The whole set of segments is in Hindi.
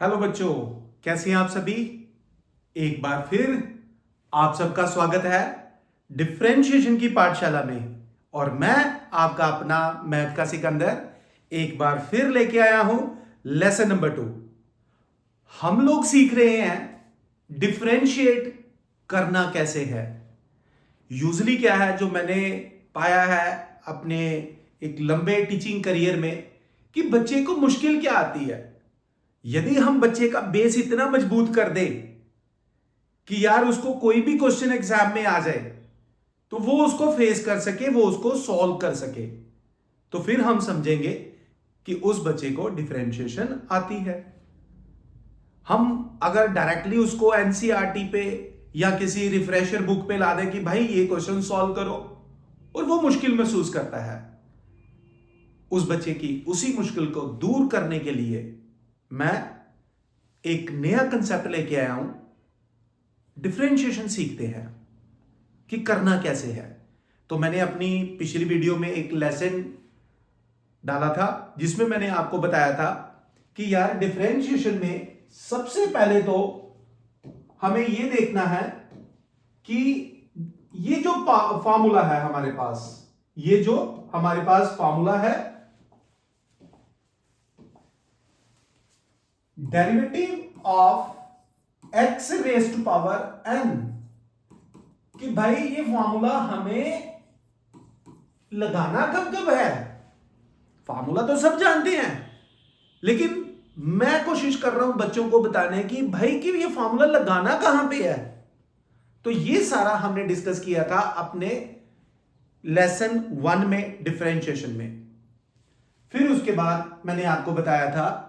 हेलो बच्चों, कैसे हैं आप सभी। एक बार फिर आप सबका स्वागत है डिफरेंशिएशन की पाठशाला में। और मैं आपका अपना मैथ का सिकंदर एक बार फिर लेके आया हूं लेसन नंबर 2। हम लोग सीख रहे हैं डिफरेंशिएट करना कैसे है। यूजली क्या है जो मैंने पाया है अपने एक लंबे टीचिंग करियर में कि बच्चे को मुश्किल क्या आती है। यदि हम बच्चे का बेस इतना मजबूत कर दें कि यार उसको कोई भी क्वेश्चन एग्जाम में आ जाए तो वो उसको फेस कर सके, वो उसको सॉल्व कर सके, तो फिर हम समझेंगे कि उस बच्चे को डिफरेंशिएशन आती है। हम अगर डायरेक्टली उसको एनसीईआरटी पे या किसी रिफ्रेशर बुक पे ला दें कि भाई ये क्वेश्चन सॉल्व करो और वो मुश्किल महसूस करता है, उस बच्चे की उसी मुश्किल को दूर करने के लिए मैं एक नया कंसेप्ट लेके आया हूं। डिफरेंशिएशन सीखते हैं कि करना कैसे है। तो मैंने अपनी पिछली वीडियो में एक लेसन डाला था जिसमें मैंने आपको बताया था कि यार डिफरेंशिएशन में सबसे पहले तो हमें यह देखना है कि ये जो फॉर्मूला है हमारे पास, ये जो हमारे पास फॉर्मूला है derivative of x raise to power n, कि भाई ये फॉर्मूला हमें लगाना कब कब है। फॉर्मूला तो सब जानते हैं, लेकिन मैं कोशिश कर रहा हूं बच्चों को बताने की भाई कि ये फॉर्मूला लगाना कहां पे है। तो ये सारा हमने डिस्कस किया था अपने लेसन 1 में डिफरेंशिएशन में। फिर उसके बाद मैंने आपको बताया था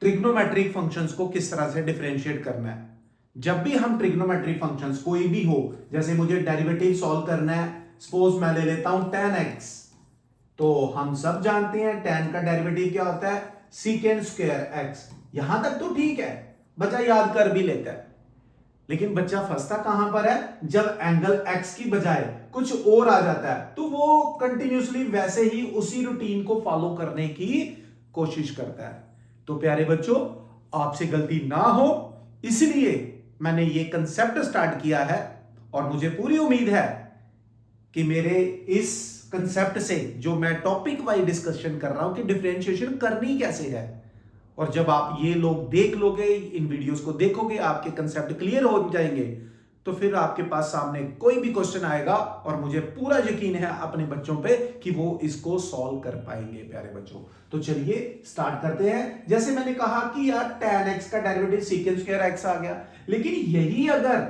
ट्रिग्नोमेट्रिक फंक्शंस को किस तरह से डिफरेंशिएट करना है। जब भी हम ट्रिग्नोमेट्रिक फंक्शंस कोई भी हो, जैसे मुझे डेरिवेटिव सॉल्व करना है, सपोज मैं ले लेता हूं tan x, तो हम सब जानते हैं tan का डेरिवेटिव क्या होता है, सीकेंड स्क्वायर x। यहां तक तो ठीक है, बच्चा याद कर भी लेता है। लेकिन बच्चा फंसता कहां पर है, जब एंगल x की बजाय कुछ और आ जाता है तो वो कंटिन्यूसली वैसे ही उसी रूटीन को फॉलो करने की कोशिश करता है। तो प्यारे बच्चों, आपसे गलती ना हो इसलिए मैंने ये कंसेप्ट स्टार्ट किया है, और मुझे पूरी उम्मीद है कि मेरे इस कंसेप्ट से जो मैं टॉपिक वाइज डिस्कशन कर रहा हूं कि डिफरेंशिएशन करनी कैसे है, और जब आप ये लोग देख लोगे, इन वीडियोस को देखोगे, आपके कंसेप्ट क्लियर हो जाएंगे, तो फिर आपके पास सामने कोई भी क्वेश्चन आएगा और मुझे पूरा यकीन है अपने बच्चों पे कि वो इसको सॉल्व कर पाएंगे। प्यारे बच्चों, तो चलिए स्टार्ट करते हैं। जैसे मैंने कहा कि यार tan x का डेरिवेटिव सीकेंड स्क्वायर x आ गया, लेकिन यही अगर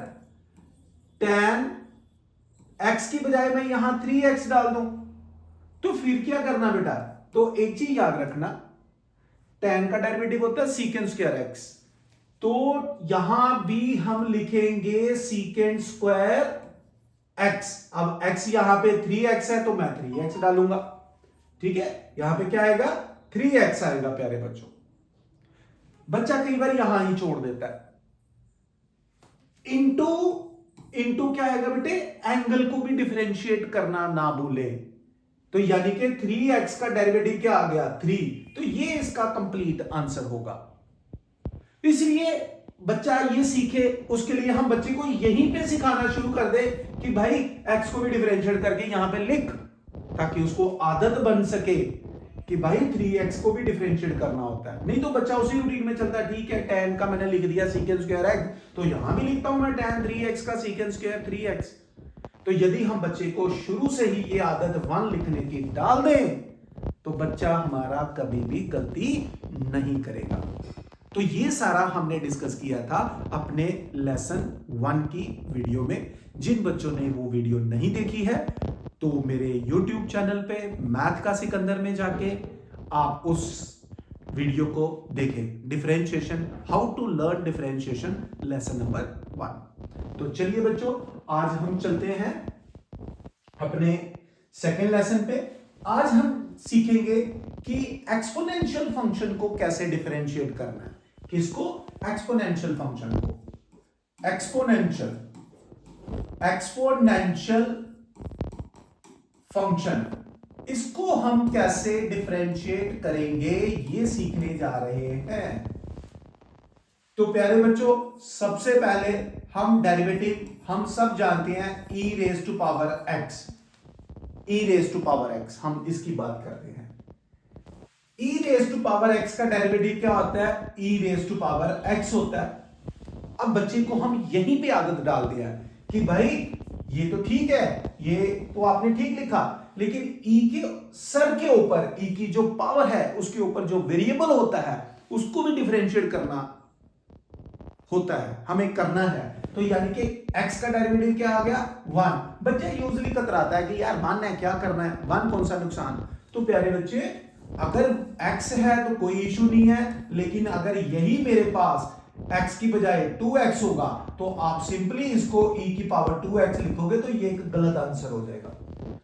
tan x की बजाय मैं यहां 3x डाल दूं तो फिर क्या करना बेटा। तो एक चीज याद रखना, tan का डेरिवेटिव होता है सीकेंड स्क्वायर x, तो यहां भी हम लिखेंगे सीकेंड स्क्वायर x। अब x यहां पे 3x है तो मैं 3x डालूंगा, ठीक है। यहां पे क्या आएगा, 3x आएगा। प्यारे बच्चों, बच्चा कई बार यहां ही छोड़ देता है। इंटू इंटू क्या आएगा बेटे, एंगल को भी डिफरेंशिएट करना ना भूले। तो यानी कि 3x का डेरिवेटिव क्या आ गया, 3, तो ये इसका कंप्लीट आंसर होगा। इसलिए बच्चा ये सीखे, उसके लिए हम बच्चे को यहीं पे सिखाना शुरू कर दे कि भाई x को भी डिफरेंशिएट करके यहां पे लिख, ताकि उसको आदत बन सके कि भाई 3x को भी डिफरेंशिएट करना होता है। नहीं तो बच्चा उसी रूटीन में चलता है, ठीक है tan का मैंने लिख दिया सीकेंड स्क्वायर x, तो यहां भी लिखता हूं मैं tan 3x का सीकेंड स्क्वायर 3x। तो यदि हम बच्चे को शुरू से ही ये आदत 1 लिखने की डाल दें तो बच्चा हमारा कभी भी गलती नहीं करेगा। तो ये सारा हमने डिस्कस किया था अपने लेसन 1 की वीडियो में। जिन बच्चों ने वो वीडियो नहीं देखी है तो मेरे YouTube चैनल पे मैथ का सिकंदर में जाके आप उस वीडियो को देखें, differentiation, how to learn differentiation lesson number 1। तो चलिए बच्चों, आज हम चलते हैं अपने सेकेंड लेसन पे। आज हम सीखेंगे कि एक्सपोनेंशियल फंक्शन को कैसे डिफरेंशिएट करना है। किसको, एक्सपोनेंशियल फंक्शन को। एक्सपोनेंशियल फंक्शन, इसको हम कैसे डिफरेंशिएट करेंगे ये सीखने जा रहे हैं। तो प्यारे बच्चों, सबसे पहले हम डेरिवेटिव हम सब जानते हैं e raise to power x, e raise to power x हम इसकी बात करते हैं। e raise to power x का डेरिवेटिव क्या होता है? e raise to power x होता है। अब बच्चे को हम यहीं पे आदत डाल दिया है कि भाई ये तो ठीक है, ये तो आपने ठीक लिखा, लेकिन e के सर के ऊपर e की जो पावर है उसके ऊपर जो वेरिएबल होता है उसको भी डिफरेंशिएट करना होता है, हमें करना है। तो यानी कि x का डेरिवेटिव क्या आ गया? 1। बच्चा यूजुअली कतराता है कि यार 1 है, क्या करना है, 1 कौन सा नुकसान। तो प्यारे बच्चे, अगर x है तो कोई इशू नहीं है, लेकिन अगर यही मेरे पास x की बजाय 2x होगा तो आप सिंपली इसको e की पावर 2x लिखोगे तो ये एक गलत आंसर हो जाएगा।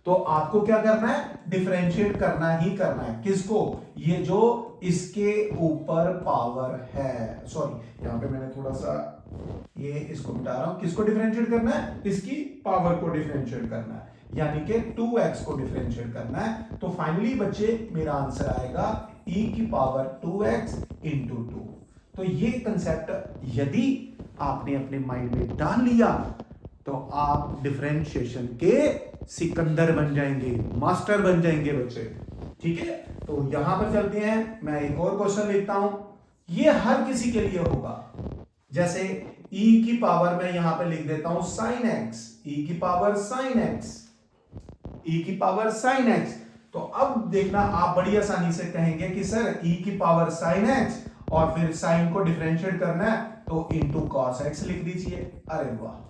तो आपको क्या करना है? डिफरेंशिएट करना ही करना है। किसको? ये जो इसके ऊपर पावर है, सॉरी यहां पे मैंने थोड़ा सा ये इसको मिटा रहा हूं। किसको डिफरेंशिएट करना है? इसकी पावर को डिफरेंशिएट करना है, यानी कि 2x को डिफरेंशिएट करना है। तो फाइनली बच्चे मेरा आंसर आएगा e की पावर 2x इंटू 2। तो ये कंसेप्ट यदि आपने अपने माइंड में डाल लिया तो आप डिफरेंशिएशन के सिकंदर बन जाएंगे, मास्टर बन जाएंगे बच्चे। ठीक है, तो यहां पर चलते हैं। मैं एक और क्वेश्चन लिखता हूं, ये हर किसी के लिए होगा। जैसे e की पावर मैं यहां पे लिख देता हूं sin x, e की पावर sin x, e की पावर sin x। तो अब देखना, आप बड़ी आसानी से कहेंगे कि सर e की पावर sin x और फिर sin को डिफरेंशिएट करना है तो इंटू cos x लिख दीजिए। अरे वाह,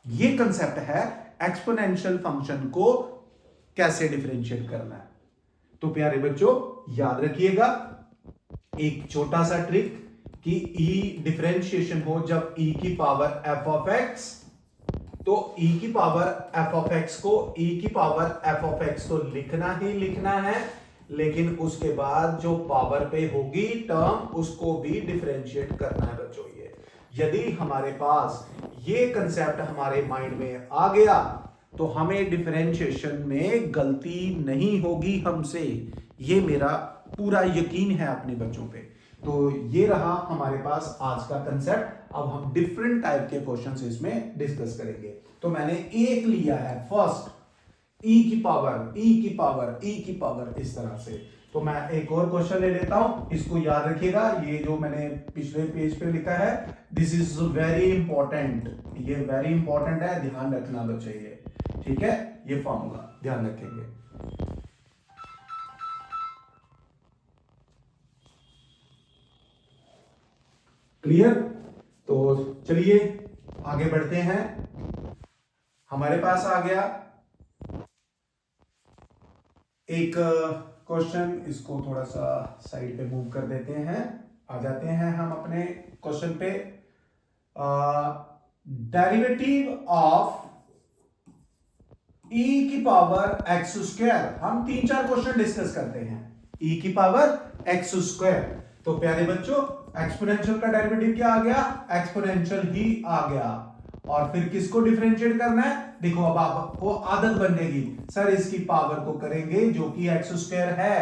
ये कंसेप्ट है एक्सपोनेंशियल फंक्शन को कैसे डिफरेंशिएट करना है। तो प्यारे बच्चों याद रखिएगा एक छोटा सा ट्रिक कि e डिफरेंशिएशन हो जब e की पावर f ऑफ x, तो e की पावर f ऑफ x को e की पावर f ऑफ x तो लिखना ही लिखना है, लेकिन उसके बाद जो पावर पे होगी टर्म उसको भी डिफरेंशिएट करना है बच्चों। ये यदि हमारे पास ये कंसेप्ट हमारे माइंड में आ गया तो हमें डिफरेंशिएशन में गलती नहीं होगी हमसे, ये मेरा पूरा यकीन है अपने बच्चों पे। तो ये रहा हमारे पास आज का कंसेप्ट। अब हम डिफरेंट टाइप के क्वेश्चंस इसमें डिस्कस करेंगे। तो मैंने एक लिया है फर्स्ट, e की पावर इस तरह से। तो मैं एक और क्वेश्चन ले लेता हूं, इसको याद रखिएगा। ये जो मैंने पिछले पेज पे लिखा है, दिस इज वेरी इंपॉर्टेंट, ये वेरी इंपॉर्टेंट है, ध्यान रखना बच्चे ये। ठीक है, ये फॉर्मूला ध्यान रखेंगे। क्लियर? तो चलिए आगे बढ़ते हैं। हमारे पास आ गया एक क्वेश्चन, इसको थोड़ा सा साइड पे मूव कर देते हैं। आ जाते हैं हम अपने क्वेश्चन पे। डेरिवेटिव ऑफ e की पावर x स्क्वायर। हम 3-4 क्वेश्चन डिस्कस करते हैं। e की पावर x स्क्वायर। तो प्यारे बच्चों, एक्सपोनेंशियल का डेरिवेटिव क्या आ गया? एक्सपोनेंशियल ही आ गया। और फिर किसको डिफरेंशिएट करना है? देखो अब आपको आदत बनेगी, सर इसकी पावर को करेंगे जो कि x स्क्वायर है,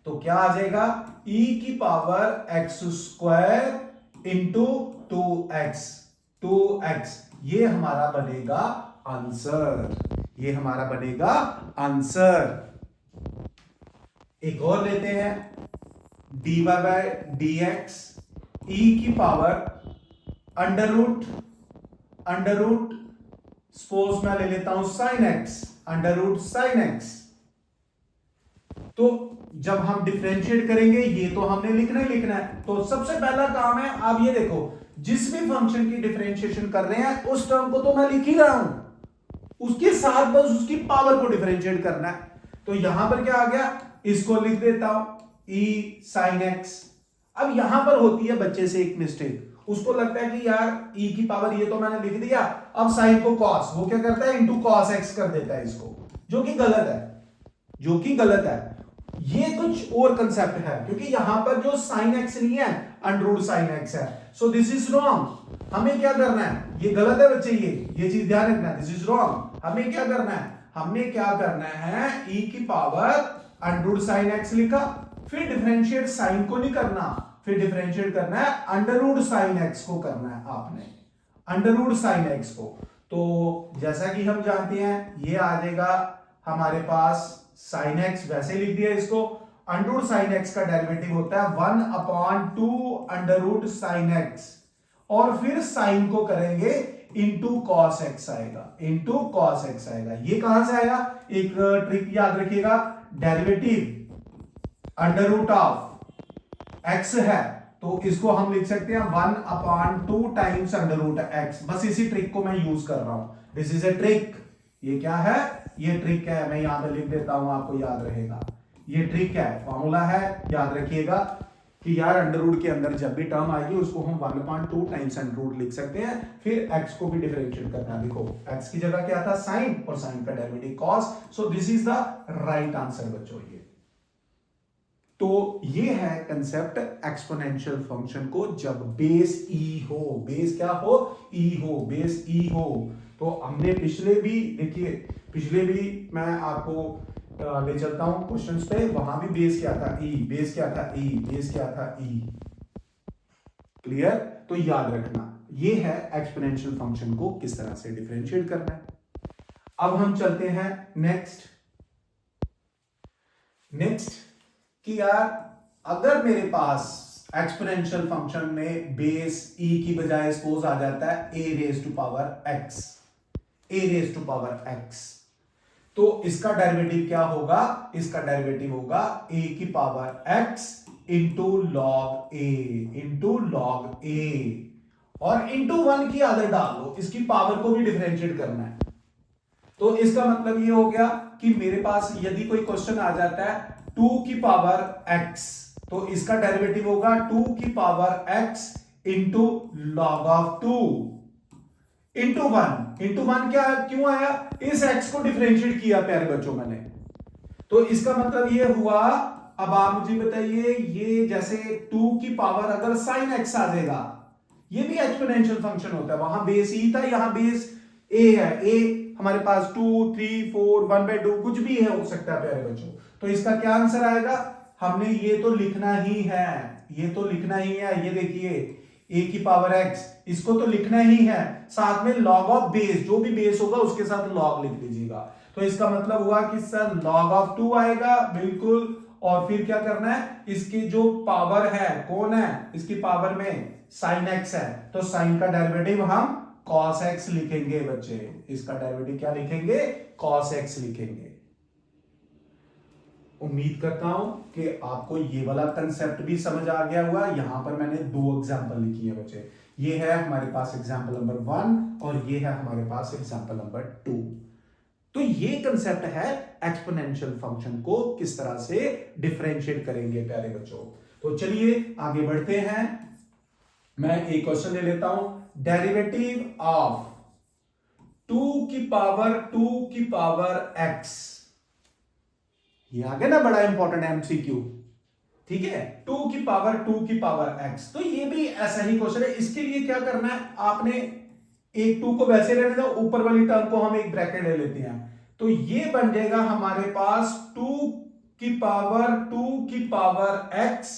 तो क्या आ जाएगा? e की power x square into 2x। ये हमारा बनेगा आंसर, ये हमारा बनेगा आंसर। एक और लेते हैं, dy बाय dx e की पावर अंडर रूट सपोज मैं ले लेता हूं sin x, under root sin x। तो जब हम डिफरेंशिएट करेंगे ये तो हमने लिखना ही लिखना है। तो सबसे पहला काम है, आप ये देखो, जिस भी फंक्शन की डिफरेंशिएशन कर रहे हैं उस टर्म को तो मैं लिख ही रहा हूं, उसके साथ बस उसकी पावर को डिफरेंशिएट करना है। तो यहां पर क्या आ गया? इसको लिख देता हूं e sin x। अब यहां पर होती है बच्चे से एक मिस्टेक, उसको लगता है कि यार e की पावर ये तो मैंने लिख दिया, अब sin को cos, वो क्या करता है? इंटू cos x कर देता है इसको, जो कि गलत है। ये कुछ और कंसेप्ट है, क्योंकि यहां पर जो sin x नहीं है, अंडर रूट sin x है। So this is wrong. हमें क्या करना है? ये गलत है बच्चे, ये चीज ध्यान रखना, दिस इज रॉन्ग। हमें क्या करना है? हमें क्या करना है? e की power under root sin x लिखा, फिर डिफरेंशिएट sin को नहीं करना, फिर डिफरेंशिएट करना है अंडर रूट साइन एक्स को करना है आपने, अंडर रूट साइन एक्स को। तो जैसा कि हम जानते हैं ये आ जाएगा हमारे पास साइन एक्स, वैसे लिख दिया इसको। अंडर रूट साइन एक्स का डेरिवेटिव होता है 1/2 अंडर रूट साइन एक्स, और फिर साइन को करेंगे इंटू कॉस एक्स आएगा, इंटू कॉस एक्स आएगा। ये कहां से आया, एक ट्रिक याद रखिएगा, derivative under root of x है तो इसको हम लिख सकते हैं 1/2 टाइम्स अंडर रूट एक्स। बस इसी ट्रिक को मैं यूज कर रहा हूं, दिस इज ए ट्रिक। ये क्या है, ये ट्रिक है, मैं यहां पे लिख देता हूं, आपको याद रहेगा। ये ट्रिक है, फॉर्मूला है, याद रखिएगा कि यार अंडर रूट के अंदर जब भी टर्म आएगी उसको हम 1/2 टाइम्स अंडर रूट लिख सकते हैं, फिर x को भी डिफरेंशिएट करना है। देखो x की जगह क्या था, साइन, और साइन का derivative cos, so this is the right answer बच्चों। ये तो ये है कंसेप्ट एक्सपोनेंशियल फंक्शन को जब बेस e हो, बेस क्या हो, e हो, बेस e हो। तो हमने पिछले भी देखिए, पिछले भी मैं आपको ले चलता हूं क्वेश्चंस पे, वहां भी बेस क्या था, e, बेस क्या था, e, बेस क्या था, e। क्लियर, तो याद रखना ये है एक्सपोनेंशियल फंक्शन को किस तरह से डिफरेंशिएट करना है। अब हम चलते हैं नेक्स्ट कि यार अगर मेरे पास एक्सपोनेंशियल फंक्शन में बेस e की बजाय सपोज आ जाता है a raise to power x, a raise to power x, तो इसका डेरिवेटिव क्या होगा, इसका डेरिवेटिव होगा a की power x into log a, into log a, और इंटू 1 की आदत डाल दो, इसकी पावर को भी डिफरेंशिएट करना है। तो इसका मतलब ये हो गया कि मेरे पास यदि कोई क्वेश्चन आ जाता है 2 की पावर x, तो इसका डेरिवेटिव होगा 2 की power x into log of 2 into 1। Into 1 क्या क्यों आया, इस x को डिफरेंशिएट किया प्यारे बच्चों मैंने, तो इसका मतलब ये हुआ। अब आप मुझे बताइए, ये जैसे 2 की पावर अगर साइन x आ जाएगा, ये भी एक्सपोनेंशियल फंक्शन होता है, वहां बेस e था, यहां बेस a है, a हमारे पास 2, 3, 4, 1/2 कुछ भी है, हो सकता है प्यारे बच्चों। तो इसका क्या आंसर आएगा, हमने ये तो लिखना ही है, ये तो लिखना ही है, ये देखिए a की पावर x, इसको तो लिखना ही है, साथ में लॉग ऑफ बेस, जो भी बेस होगा उसके साथ लॉग लिख लीजिएगा। तो इसका मतलब हुआ कि सर लॉग ऑफ 2 आएगा, बिल्कुल, और फिर क्या करना है, इसकी जो पावर है, कौन है इसकी पावर में, साइन x है, तो साइन का डेरिवेटिव हम cos x लिखेंगे बच्चे, इसका डेरिवेटिव क्या लिखेंगे, cos x लिखेंगे। उम्मीद करता हूं कि आपको ये वाला कंसेप्ट भी समझ आ गया होगा। यहां पर मैंने 2 एग्जांपल लिखी है बच्चे, ये है हमारे पास एग्जांपल नंबर 1 और ये है हमारे पास एग्जांपल नंबर 2। तो ये कंसेप्ट है एक्सपोनेंशियल फंक्शन को किस तरह से डिफरेंशिएट करेंगे प्यारे बच्चों। तो चलिए आगे बढ़ते हैं, मैं एक क्वेश्चन ले लेता हूं, डेरिवेटिव ऑफ 2 की पावर x, ये आ गया ना बड़ा इंपॉर्टेंट एमसीक्यू, ठीक है, 2 की पावर x। तो ये भी ऐसा ही क्वेश्चन है, इसके लिए क्या करना है, आपने एक 2 को वैसे रहने दो, ऊपर वाली टर्म को हम एक ब्रैकेट ले लेते हैं, तो ये बन जाएगा हमारे पास 2 की पावर x,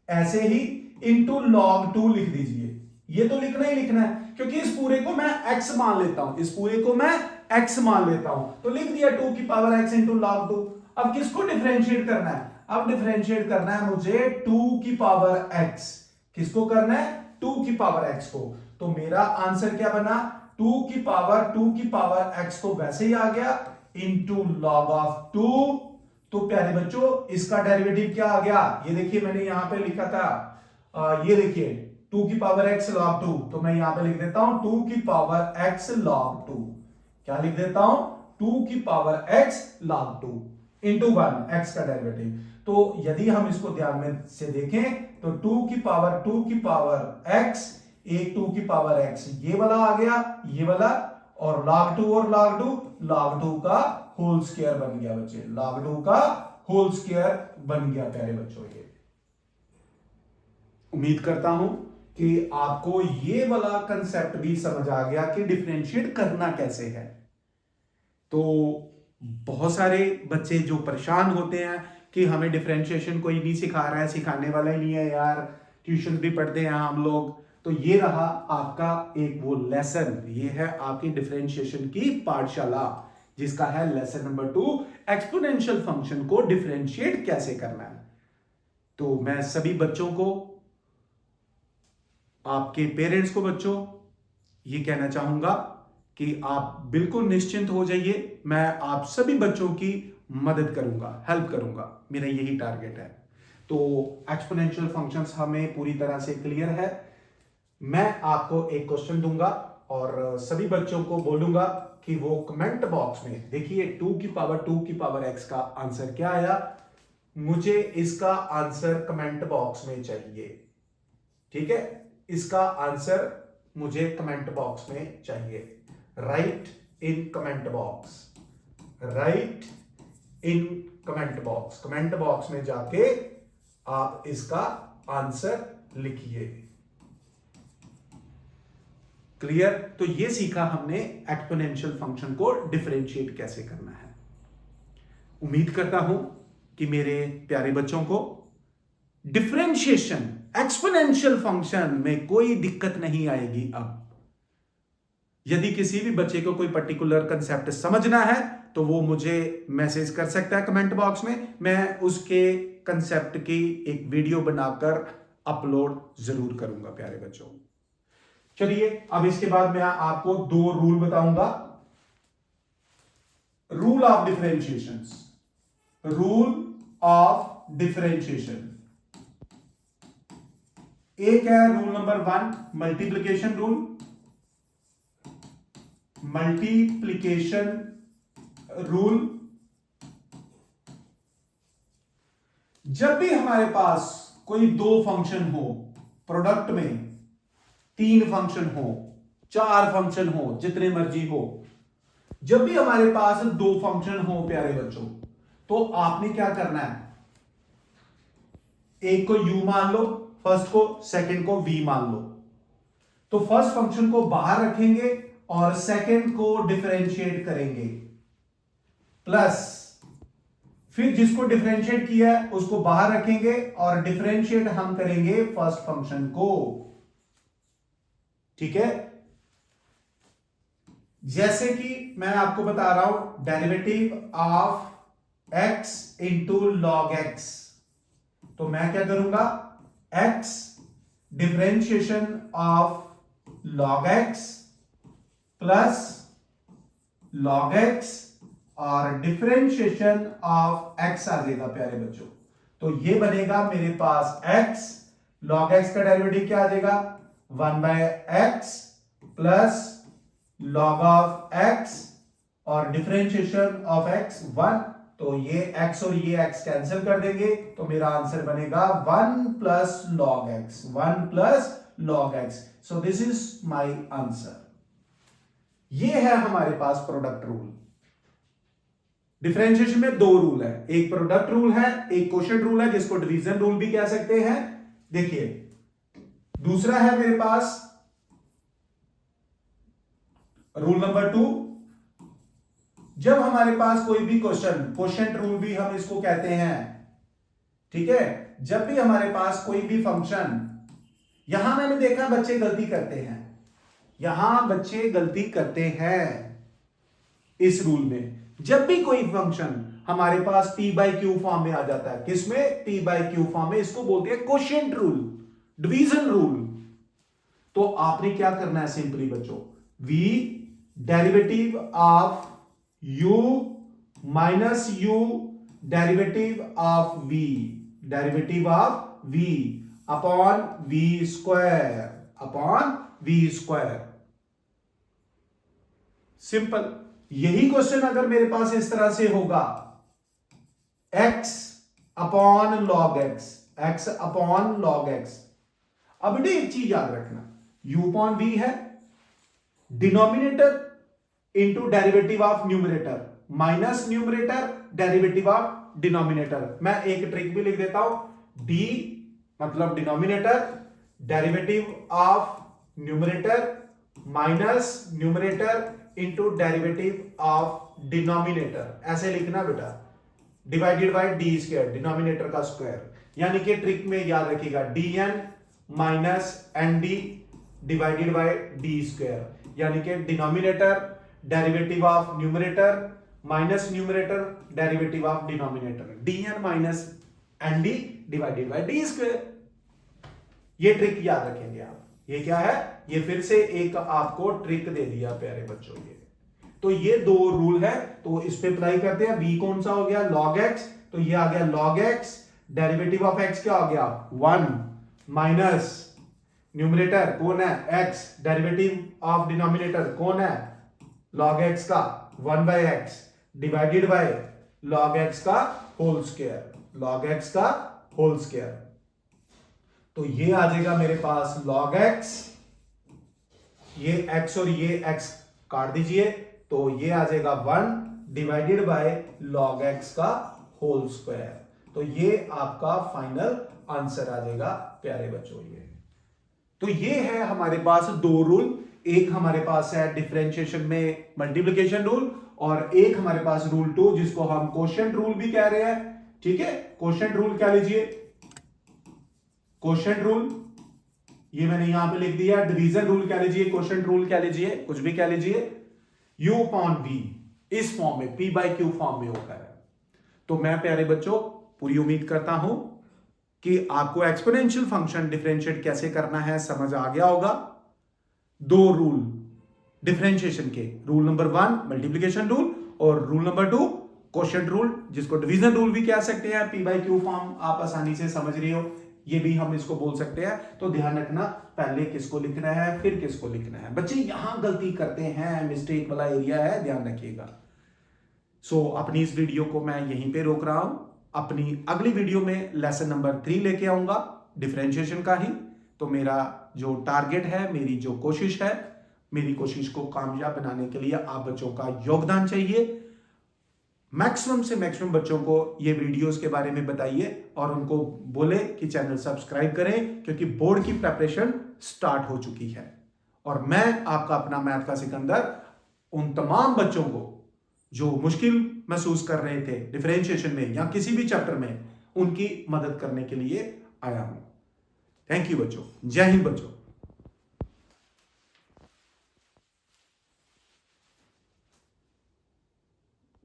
ऐसे ही इंटू लॉग 2 लिख दीजिए। ये तो लिखना ही लिखना है, क्योंकि इस पूरे को मैं x मान लेता हूं, इस पूरे को मैं x मान लेता हूं, तो लिख दिया 2 की पावर x इंटू लॉग 2। अब किसको डिफरेंशिएट करना है, अब डिफरेंशिएट करना है मुझे 2 की पावर x, किसको करना है, 2 की पावर x को। तो मेरा आंसर क्या बना, 2 की पावर x को वैसे ही आ गया इंटू लॉग ऑफ 2। तो प्यारे बच्चों इसका डेरिवेटिव क्या आ गया, ये देखिए मैंने यहां पे लिखा था, ये देखिए 2 की पावर x log 2, तो मैं यहां पे लिख देता हूं 2 की पावर x log 2, क्या लिख देता हूं, 2 की power x log 2 into 1, x का डेरिवेटिव। तो यदि हम इसको ध्यान में से देखें तो 2 की पावर x, एक 2 की पावर x ये वाला आ गया, ये वाला, और log 2 और log 2 का होल स्क्वायर बन गया बच्चे, log 2 का होल स्क्वायर बन गया प्यारे बच्चों। ये उम्मीद करता हूं कि आपको ये वाला कंसेप्ट भी समझ आ गया कि डिफरेंशिएट करना कैसे है। तो बहुत सारे बच्चे जो परेशान होते हैं कि हमें डिफरेंशिएशन कोई नहीं सिखा रहा है, सिखाने वाला ही नहीं है यार, ट्यूशन भी पढ़ते हैं हम लोग। तो ये रहा आपका एक वो लेसन, ये है आपकी डिफरेंशिएशन की पाठशाला, जिसका है लेसन नंबर 2, एक्सपोनेंशियल फंक्शन को डिफरेंशिएट कैसे करना है। तो मैं सभी बच्चों को, आपके पेरेंट्स को, बच्चों ये कहना चाहूंगा कि आप बिल्कुल निश्चिंत हो जाइए, मैं आप सभी बच्चों की मदद करूंगा, हेल्प करूंगा, मेरा यही टारगेट है। तो एक्सपोनेंशियल फंक्शंस हमें पूरी तरह से क्लियर है। मैं आपको एक क्वेश्चन दूंगा और सभी बच्चों को बोलूंगा कि वो कमेंट बॉक्स में देखिए 2 की पावर x का आंसर क्या आया, मुझे इसका आंसर कमेंट बॉक्स में चाहिए। ठीक है, इसका आंसर मुझे कमेंट बॉक्स में चाहिए। Right in comment box, right in comment box, comment box में जाके आप इसका आंसर लिखिए। क्लियर? तो ये सीखा हमने एक्सपोनेंशियल फंक्शन को डिफरेंशिएट कैसे करना है। उम्मीद करता हूं कि मेरे प्यारे बच्चों को डिफरेंशिएशन एक्सपोनेंशियल फंक्शन में कोई दिक्कत नहीं आएगी। अब यदि किसी भी बच्चे को कोई पर्टिकुलर कंसेप्ट समझना है तो वो मुझे मैसेज कर सकता है कमेंट बॉक्स में, मैं उसके कंसेप्ट की एक वीडियो बनाकर अपलोड जरूर करूंगा प्यारे बच्चों। चलिए अब इसके बाद मैं आपको 2 रूल बताऊंगा। Rule of differentiation, rule of differentiation. एक है rule number 1 multiplication rule, multiplication rule. जब भी हमारे पास कोई 2 फंक्शन हो, प्रोडक्ट में 3 फंक्शन हो, 4 फंक्शन हो, जितने मर्जी हो, जब भी हमारे पास 2 फंक्शन हो प्यारे बच्चों, तो आपने क्या करना है, एक को u मान लो फर्स्ट को, सेकंड को v मान लो। तो फर्स्ट फंक्शन को बाहर रखेंगे और सेकंड को डिफरेंशिएट करेंगे, प्लस फिर जिसको डिफरेंशिएट किया है उसको बाहर रखेंगे और डिफरेंशिएट हम करेंगे फर्स्ट फंक्शन को। ठीक है, जैसे कि मैं आपको बता रहा हूं derivative of x into log x, तो मैं क्या करूंगा, x differentiation of log x plus log x और डिफरेंशिएशन ऑफ x आ जाएगा प्यारे बच्चों। तो ये बनेगा मेरे पास x, लॉग x का डेरिवेटिव क्या आ जाएगा, 1/x plus log of x और डिफरेंशिएशन ऑफ x 1। तो ये x और ये x कैंसिल कर देंगे, तो मेरा आंसर बनेगा 1 plus log x, 1 plus log x। So this is my answer. ये है हमारे पास प्रोडक्ट रूल। डिफरेंशिएशन में 2 रूल है, एक प्रोडक्ट रूल है, एक क्वोशिएंट रूल है, जिसको डिवीजन रूल भी कह सकते हैं। देखिए दूसरा है मेरे पास रूल नंबर 2, जब हमारे पास कोई भी क्वेश्चन, क्वोशिएंट रूल भी हम इसको कहते हैं, ठीक है, जब भी हमारे पास कोई भी फंक्शन, यहां मैंने देखा बच्चे गलती करते हैं, यहां बच्चे गलती करते हैं इस रूल में। जब भी कोई फंक्शन हमारे पास p/q फॉर्म में आ जाता है, किसमें, p/q फॉर्म में, इसको बोलते हैं क्वोशिएंट रूल, डिवीजन रूल। तो आपने क्या करना है सिंपली बच्चों, v derivative of u minus u derivative of v, derivative of v upon v square, upon v square. Simple. यही क्वेश्चन अगर मेरे पास इस तरह से होगा, x upon log x, x upon log x। अब बेटे एक चीज याद रखना, u अपॉन v है, denominator into derivative of numerator minus numerator derivative of denominator. मैं एक ट्रिक भी लिख देता हूं, d मतलब denominator, derivative of numerator minus numerator into derivative of denominator, ऐसे लिखना बेटा, divided by D square, denominator का स्क्वायर। यानी कि ट्रिक में याद रखिएगा dn minus N D divided by D square, यानी कि denominator derivative of numerator minus numerator derivative of denominator, D N minus N D divided by D square. ये ट्रिक याद रखेंगे आप। ये क्या है? ये फिर से एक आपको ट्रिक दे दिया प्यारे बच्चों। ये तो ये दो रूल है, तो इस पे अप्लाई करते हैं। v कौन सा हो गया? log x, तो ये आ गया log x, derivative of x क्या हो गया? 1 माइनस न्यूमरेटर कौन है? x, डेरिवेटिव ऑफ डिनोमिनेटर कौन है? log x का 1 by x divided by log x का होल स्क्वायर, log x का होल स्क्वायर। तो ये आ जाएगा मेरे पास log x, ये x और ये x काट दीजिए, तो ये आ जाएगा 1 डिवाइडेड बाय log x का होल स्क्वायर। तो ये आपका फाइनल आंसर आ जाएगा प्यारे बच्चों। ये तो ये है हमारे पास दो रूल, एक हमारे पास है डिफरेंशिएशन में मल्टीप्लिकेशन रूल, और एक हमारे पास रूल 2 जिसको हम क्वोशिएंट रूल भी कह रहे हैं। ठीक है, क्वोशिएंट रूल क्या लीजिए? क्वोशिएंट रूल ये मैंने यहां पे लिख दिया। डिवीजन रूल क्या लीजिए? क्वोशिएंट रूल क्या लीजिए? कुछ भी क्या लीजिए? u अपॉन v इस फॉर्म में, p बाई क्यू फॉर्म में होकर है। तो मैं प्यारे बच्चों पूरी उम्मीद करता हूं कि आपको एक्सपोनेंशियल फंक्शन डिफरेंशिएट कैसे करना है समझ आ गया होगा। दो रूल डिफरेंशिएशन के, रूल नंबर 1 मल्टीप्लिकेशन रूल और रूल नंबर 2 क्वोशिएंट रूल, जिसको डिवीजन रूल भी कह सकते हैं। p बाई क्यू फॉर्म आप आसानी से समझ रहे हो, ये भी हम इसको बोल सकते हैं। तो ध्यान रखना पहले किसको लिखना है फिर किसको लिखना है। बच्चे यहां गलती करते हैं, मिस्टेक वाला एरिया है, ध्यान रखिएगा। सो अपनी इस वीडियो को मैं यहीं पे रोक रहा हूं। अपनी अगली वीडियो में लेसन नंबर 3 लेके आऊंगा डिफरेंशिएशन का ही। तो मेरा जो टारगेट है, मेरी जो कोशिश है, मेरी कोशिश को कामयाब बनाने के लिए आप बच्चों का योगदान चाहिए। मैक्सिमम से मैक्सिमम बच्चों को ये वीडियोस के बारे में बताइए और उनको बोले कि चैनल सब्सक्राइब करें, क्योंकि बोर्ड की प्रिपरेशन स्टार्ट हो चुकी है। और मैं आपका अपना मैथ का सिकंदर उन तमाम बच्चों को जो मुश्किल महसूस कर रहे थे डिफरेंशिएशन में या किसी भी चैप्टर में, उनकी मदद करने के लिए आया हूं। थैंक यू बच्चों। जय हिंद बच्चों।